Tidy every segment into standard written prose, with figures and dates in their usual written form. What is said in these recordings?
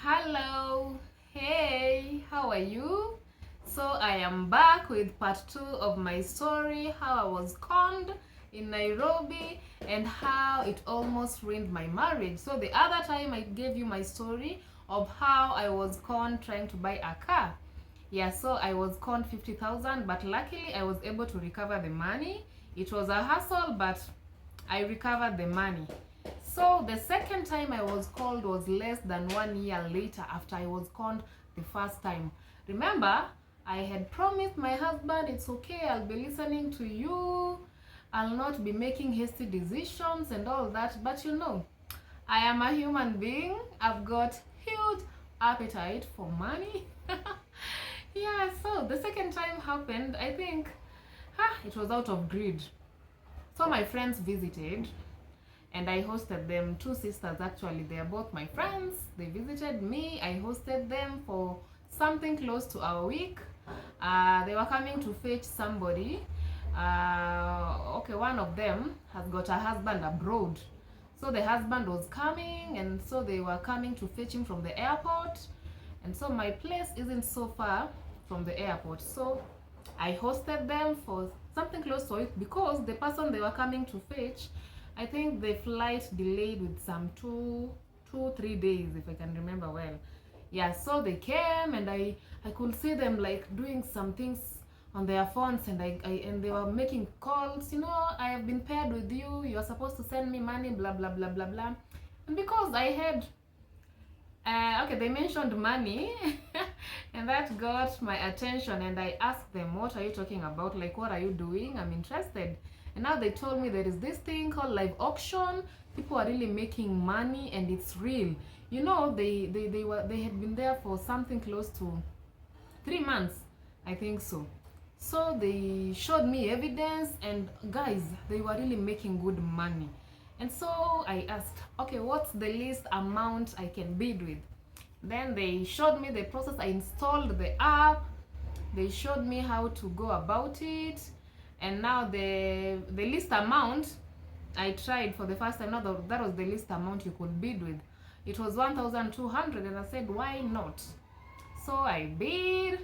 Hello, hey, how are you? So I am back with part 2 of my story, how I was conned in Nairobi and how it almost ruined my marriage. So the other time I gave you my story of how I was conned trying to buy a car. Yeah, so I was conned 50,000, but luckily I was able to recover the money. It was a hassle, but I recovered the money. So the second time I was called was less than 1 year later after I was called the first time. Remember, I had promised my husband, it's okay, I'll be listening to you. I'll not be making hasty decisions and all that. But you know, I am a human being. I've got huge appetite for money. Yeah, so the second time happened, I think, it was out of greed. So my friends visited and I hosted them. Two sisters, actually, they are both my friends. They visited me. I hosted them for something close to a week. They were coming to fetch somebody. Okay, one of them has got a husband abroad, so the husband was coming, and so they were coming to fetch him from the airport. And so my place isn't so far from the airport, so I hosted them for something close to it because the person they were coming to fetch, I think the flight delayed with some 3 days, if I can remember well. Yeah, so they came and I could see them like doing some things on their phones, and and they were making calls. You know, I have been paired with you. You are supposed to send me money. Blah blah blah blah blah. And because I had okay, they mentioned money and that got my attention, and I asked them, what are you talking about? Like, what are you doing? I'm interested. And now they told me there is this thing called live auction. People are really making money and it's real. You know, they had been there for something close to 3 months, I think so. So they showed me evidence, and guys, they were really making good money. And so I asked, okay, what's the least amount I can bid with? Then they showed me the process. I installed the app. They showed me how to go about it. And now the least amount I tried for the first time, now that was the least amount you could bid with. It was 1,200, and I said, why not? So I bid,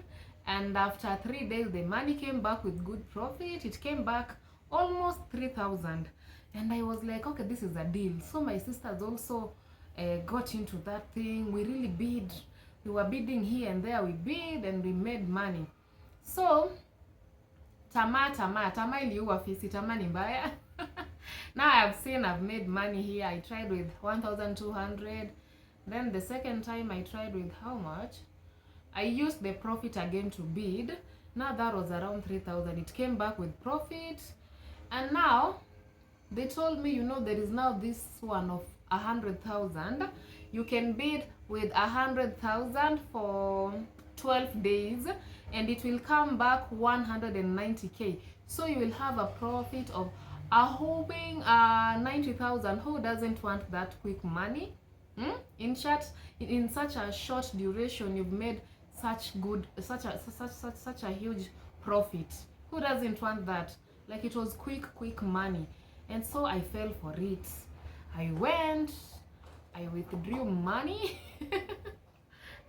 and after 3 days the money came back with good profit. It came back almost 3,000, and I was like, okay, this is a deal. So my sisters also got into that thing. We really bid. We were bidding here and there. We bid and we made money. So tamaa iliua fisi. Tamaa ni mbaya. Now I've made money here. I tried with 1,200. Then the second time I tried with how much? I used the profit again to bid. Now that was around 3,000. It came back with profit. And now they told me, you know, there is now this one of 100,000. You can bid with 100,000 for 12 days, and it will come back 190k. So you will have a profit of a whopping 90,000. Who doesn't want that quick money? In such a short duration, you've made such a huge profit. Who doesn't want that? Like, it was quick money. And so I fell for it. I withdrew money.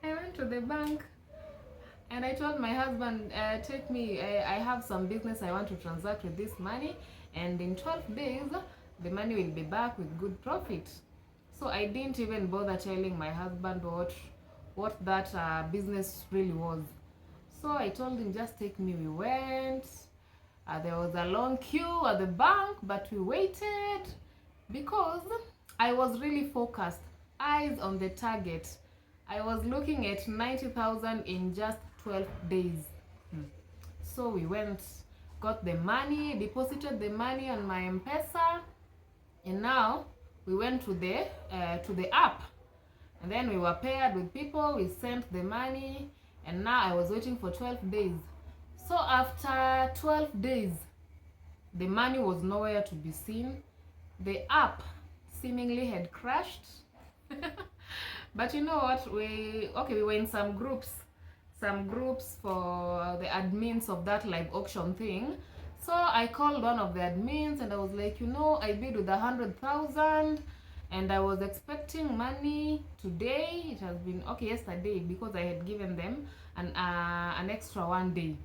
I went to the bank and I told my husband, take me, I have some business I want to transact with this money, and in 12 days the money will be back with good profit. So I didn't even bother telling my husband what that business really was. So I told him, just take me. We went. There was a long queue at the bank, but we waited because I was really focused, eyes on the target. I was looking at 90,000 in just 12 days. So we went, got the money, deposited the money on my M-Pesa, and now we went to the app, and then we were paired with people. We sent the money, and now I was waiting for 12 days. So after 12 days, the money was nowhere to be seen. The app seemingly had crashed. But you know what? We were in some groups for the admins of that live auction thing. So I called one of the admins and I was like, you know, I bid with 100,000 and I was expecting money today. It has been okay yesterday because I had given them an extra 1 day.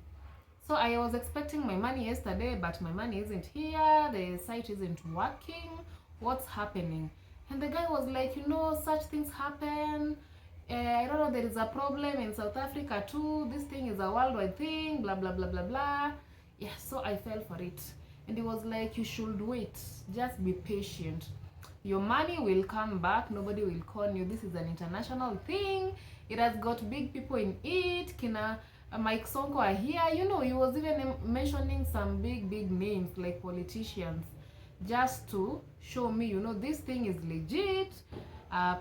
So I was expecting my money yesterday, but my money isn't here. The site isn't working. What's happening? And the guy was like, such things happen. I don't know, there is a problem in South Africa too. This thing is a worldwide thing, blah, blah, blah, blah, blah. Yeah, so I fell for it. And he was like, you should wait. Just be patient. Your money will come back. Nobody will con you. This is an international thing. It has got big people in it. Kina Mike Sonko are here. He was even mentioning some big names like politicians, just to show me, this thing is legit.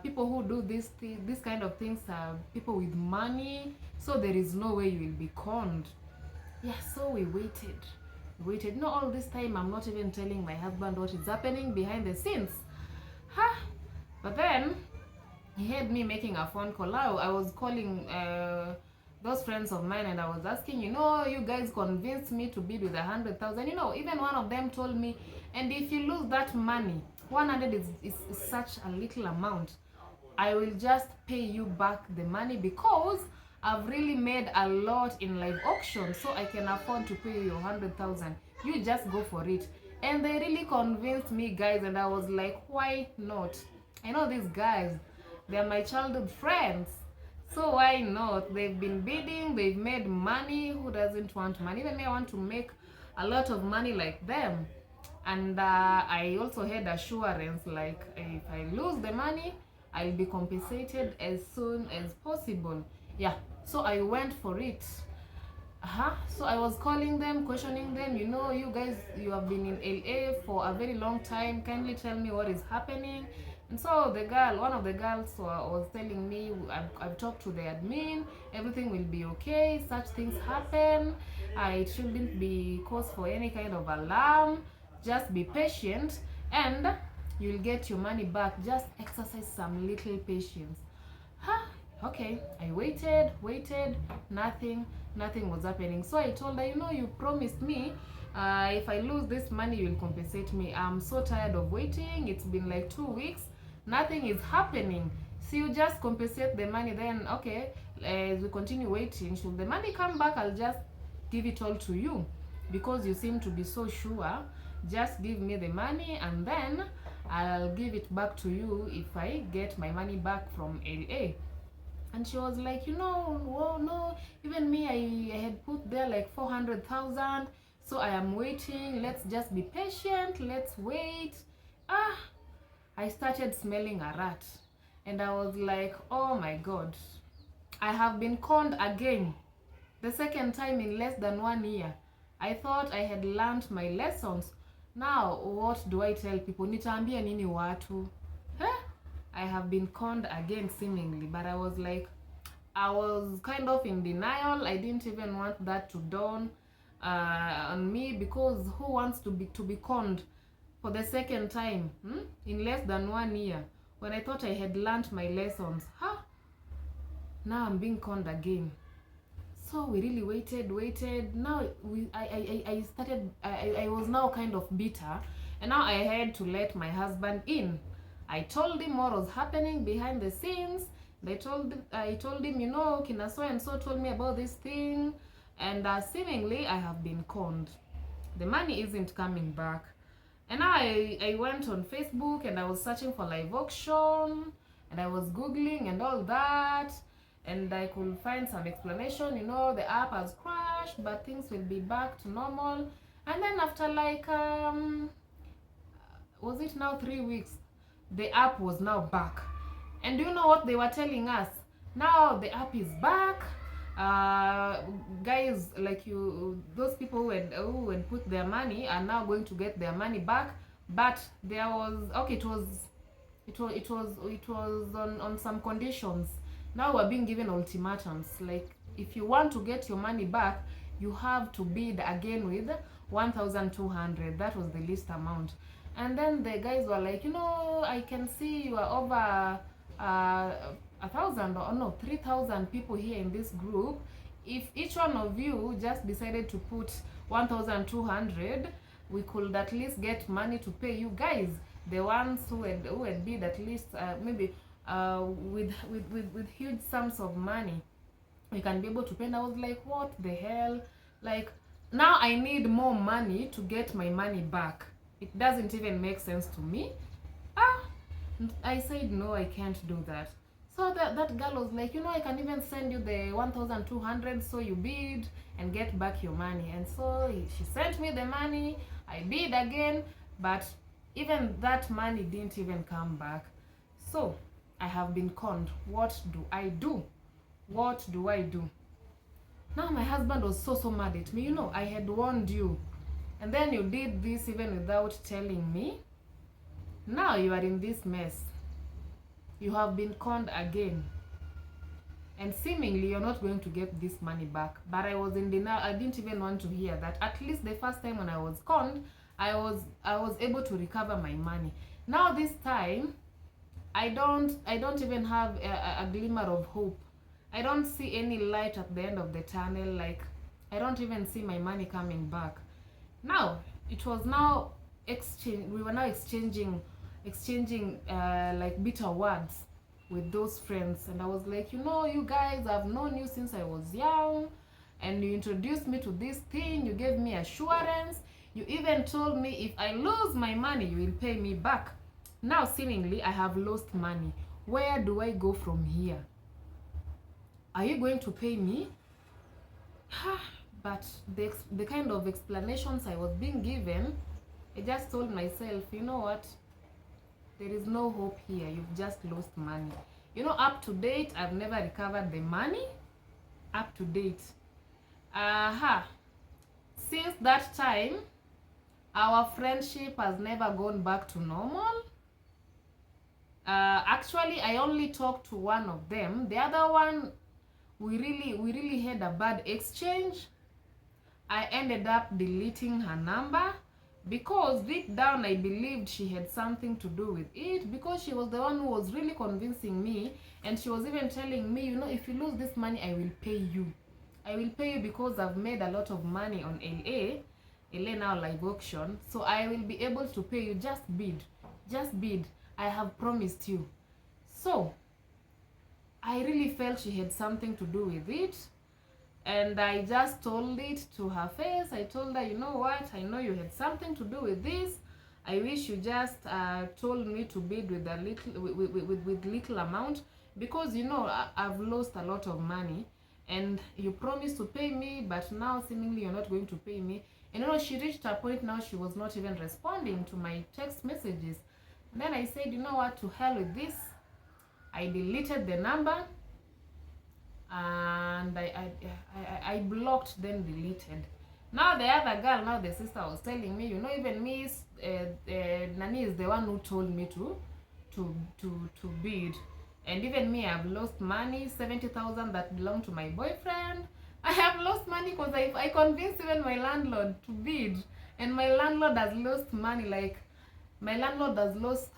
People who do this kind of things are people with money, so there is no way you will be conned. Yeah, so we waited. All this time I'm not even telling my husband what is happening behind the scenes. But then he had me making a phone call. I was calling those friends of mine, and I was asking, you guys convinced me to bid with 100,000. Even one of them told me, and if you lose that money, 100 is such a little amount. I will just pay you back the money because I've really made a lot in live auction, so I can afford to pay you 100,000. You just go for it. And they really convinced me, guys, and I was like, why not? I know these guys, they're my childhood friends, so why not? They've been bidding, they've made money. Who doesn't want money? Even me, I want to make a lot of money like them. And I also had assurance, like, if I lose the money, I'll be compensated as soon as possible. Yeah, so I went for it. So I was calling them, questioning them, you guys, you have been in LA for a very long time. Kindly tell me what is happening. And so one of the girls was telling me, I've talked to the admin, everything will be okay. Such things happen. It shouldn't be cause for any kind of alarm. Just be patient and you'll get your money back. Just exercise some little patience. Okay, I waited, nothing was happening. So I told her, you promised me if I lose this money, you'll compensate me. I'm so tired of waiting. It's been like 2 weeks. Nothing is happening. So you just compensate the money. Then, okay, as we continue waiting, should the money come back, I'll just give it all to you. Because you seem to be so sure. Just give me the money and then I'll give it back to you if I get my money back from LA. And she was like, no, even me, I had put there like 400,000. So I am waiting. Let's just be patient. Let's wait. I started smelling a rat. And I was like, oh my God. I have been conned again. The second time in less than 1 year. I thought I had learned my lessons. Now, what do I tell people? Nitaambia nini watu? I have been conned again seemingly, but I was kind of in denial. I didn't even want that to dawn on me, because who wants to be conned for the second time in less than 1 year when I thought I had learned my lessons? Now I'm being conned again. So we really waited. Now I was now kind of bitter, and now I had to let my husband in. I told him what was happening behind the scenes. I told him, Kina so and so told me about this thing, and seemingly I have been conned. The money isn't coming back. And now I went on Facebook and I was searching for live auction, and I was Googling and all that, and I could find some explanation, the app has crashed, but things will be back to normal. And then after was it now 3 weeks, the app was now back. And do you know what they were telling us? Now the app is back. Guys like you, those people who had put their money are now going to get their money back. But there was, okay, it was on some conditions. Now we're being given ultimatums, like if you want to get your money back, you have to bid again with 1,200. That was the least amount. And then the guys were like, I can see you are over 1,000 or no 3,000 people here in this group. If each one of you just decided to put 1,200, we could at least get money to pay you guys. the ones who had bid at least maybe with huge sums of money, you can be able to pay. And I was like, what the hell? Like, now I need more money to get my money back. It doesn't even make sense to me. I said no, I can't do that. So that girl was like, I can even send you the 1,200, so you bid and get back your money. And so she sent me the money. I bid again, but even that money didn't even come back. So I have been conned. What do I do? What do I do? Now my husband was so mad at me. I had warned you, and then you did this even without telling me. Now you are in this mess. You have been conned again, and seemingly you're not going to get this money back. But I was in denial. I didn't even want to hear that. At least the first time when I was conned, I was able to recover my money. Now this time, I don't even have a glimmer of hope. I don't see any light at the end of the tunnel. Like, I don't even see my money coming back. Now it was now we were now exchanging like bitter words with those friends. And I was like, you guys, I've known you since I was young, and you introduced me to this thing. You gave me assurance. You even told me if I lose my money, you will pay me back. Now seemingly I have lost money. Where do I go from here? Are you going to pay me? But the kind of explanations I was being given, I just told myself, you know what? There is no hope here. You've just lost money. Up to date, I've never recovered the money. Up to date. Since that time, our friendship has never gone back to normal. Actually, I only talked to one of them. The other one, we really had a bad exchange. I ended up deleting her number because deep down I believed she had something to do with it, because she was the one who was really convincing me, and she was even telling me, if you lose this money, I will pay you. I will pay you because I've made a lot of money on LA now live auction, so I will be able to pay you. Just bid. I have promised you. So I really felt she had something to do with it, and I just told it to her face. I told her, you know what, I know you had something to do with this. I wish you just told me to bid with a little with little amount, because I've lost a lot of money, and you promised to pay me, but now seemingly you're not going to pay me. And she reached a point now she was not even responding to my text messages. And then I said, you know what, to hell with this. I deleted the number, and I blocked, then deleted. Now the other girl, now the sister was telling me, even Miss Nani is the one who told me to bid. And even me, I've lost money, 70,000 that belonged to my boyfriend. I have lost money because I convinced even my landlord to bid, and my landlord has lost money. Like, my landlord has lost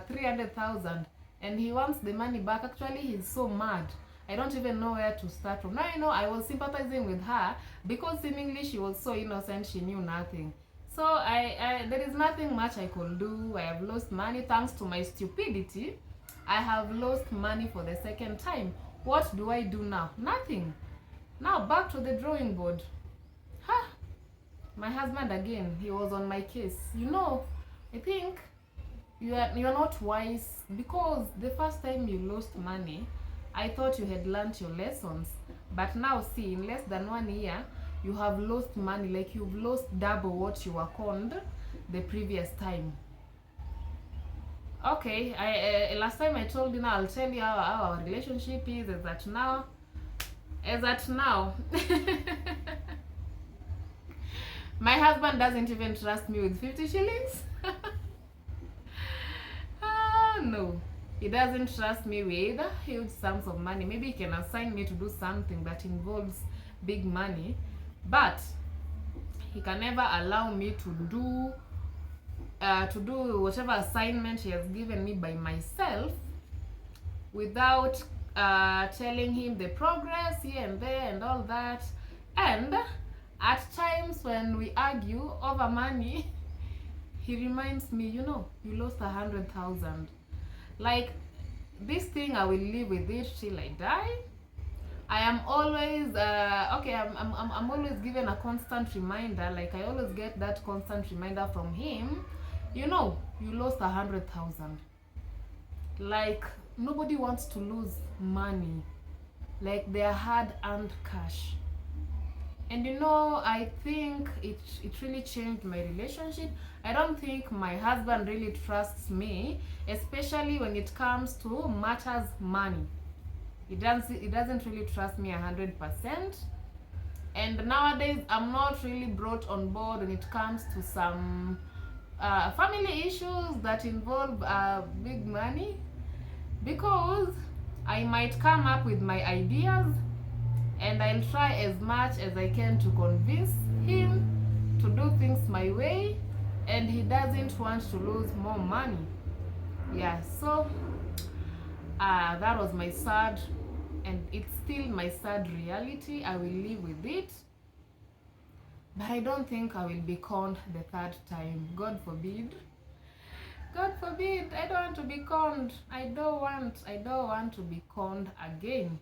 300,000, and he wants the money back. Actually, he's so mad. I don't even know where to start from. Now, I was sympathizing with her because seemingly she was so innocent, she knew nothing. So there is nothing much I could do. I have lost money thanks to my stupidity. I have lost money for the second time. What do I do now? Nothing. Now back to the drawing board. My husband again, he was on my case. I think you're not wise, because the first time you lost money, I thought you had learned your lessons. But now see, in less than 1 year, you have lost money. Like, you've lost double what you were conned the previous time. Okay, last time I told you, now I'll tell you how our relationship is as at now. My husband doesn't even trust me with 50 shillings. No, he doesn't trust me with huge sums of money. Maybe he can assign me to do something that involves big money, but he can never allow me to do whatever assignment he has given me by myself without telling him the progress here and there and all that. And at times when we argue over money, he reminds me, you know, you lost 100,000. Like, this thing, I will live with it till I die. I am always okay. I'm always given a constant reminder. Like, I always get that constant reminder from him. You know, you lost 100,000. Like, nobody wants to lose money, like their hard-earned cash. And you know, I think it really changed my relationship. I don't think my husband really trusts me, especially when it comes to matters money. It doesn't really trust me 100%. And nowadays, I'm not really brought on board when it comes to some family issues that involve big money, because I might come up with my ideas and I'll try as much as I can to convince him to do things my way, and he doesn't want to lose more money. Yeah, so that was my sad, and it's still my sad reality. I will live with it, but I don't think I will be conned the third time. God forbid. God forbid. I don't want to be conned. I don't want to be conned again.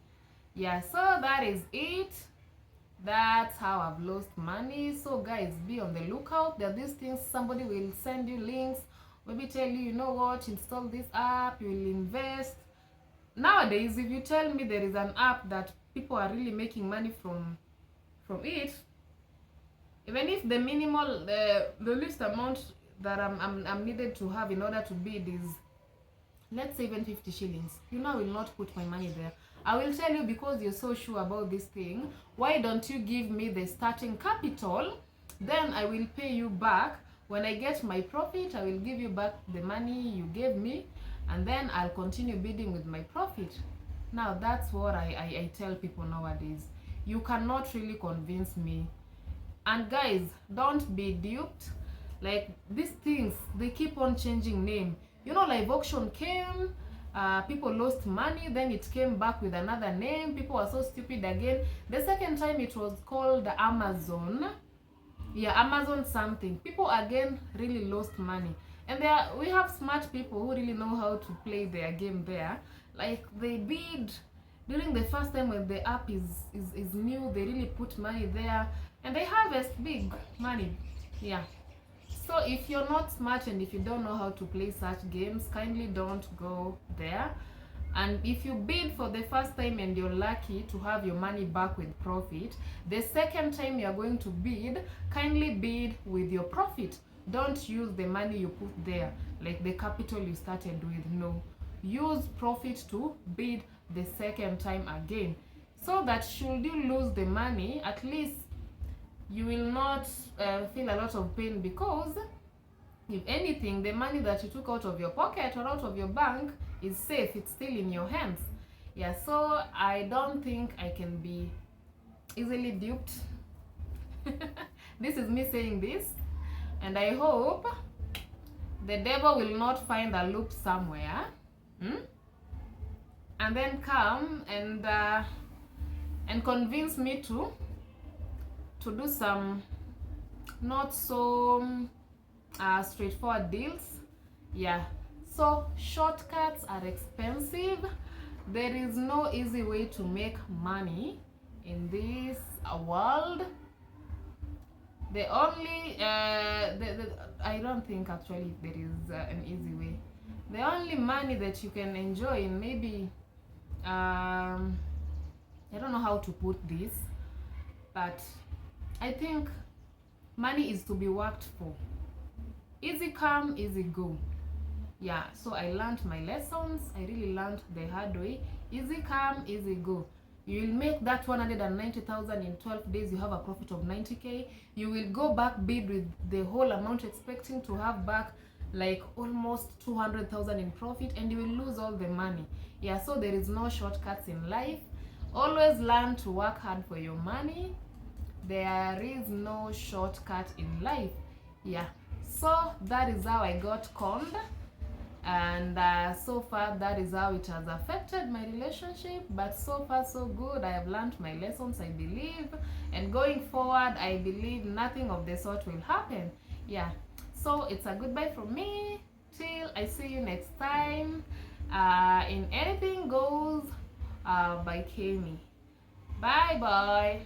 Yeah, so that is it. That's how I've lost money. So guys, be on the lookout. There are these things, somebody will send you links, maybe tell you, you know what, install this app, you will invest. Nowadays, if you tell me there is an app that people are really making money from it, even if the minimal, the least amount that I'm needed to have in order to bid is, let's say, even 50 shillings, you know, I will not put my money there. I will tell you, because you're so sure about this thing, why don't you give me the starting capital? Then I will pay you back. When I get my profit, I will give you back the money you gave me, and then I'll continue bidding with my profit. Now, that's what I tell people nowadays. You cannot really convince me. And guys, don't be duped. Like, these things, they keep on changing name. You know, live auction came, people lost money, then it came back with another name. People were so stupid again. The second time it was called Amazon. Yeah, Amazon something. People again really lost money. And we have smart people who really know how to play their game there. Like, they bid during the first time when the app is new, they really put money there and they harvest big money. Yeah. So if you're not smart and if you don't know how to play such games, kindly don't go there. And if you bid for the first time and you're lucky to have your money back with profit, the second time you're going to bid, kindly bid with your profit. Don't use the money you put there, like the capital you started with. No, use profit to bid the second time again, so that should you lose the money, at least you will not feel a lot of pain, because if anything, the money that you took out of your pocket or out of your bank is safe. It's still in your hands. Yeah, so I don't think I can be easily duped. This is me saying this, and I hope the devil will not find a loop somewhere, and then come and convince me to do some not so straightforward deals. Yeah, so shortcuts are expensive. There is no easy way to make money in this world. The only I don't think actually there is an easy way. The only money that you can enjoy in, maybe I don't know how to put this, but I think money is to be worked for. Easy come, easy go. Yeah, so I learned my lessons. I really learned the hard way. Easy come, easy go. You will make that 190,000 in 12 days. You have a profit of 90k. You will go back, bid with the whole amount, expecting to have back like almost 200,000 in profit, and you will lose all the money. Yeah, so there is no shortcuts in life. Always learn to work hard for your money. There is no shortcut in life. Yeah, so that is how I got conned, and so far that is how it has affected my relationship. But so far so good. I have learned my lessons, I believe, and going forward I believe nothing of the sort will happen. Yeah, So it's a goodbye from me till I see you next time in Anything Goes by Kami. Bye bye.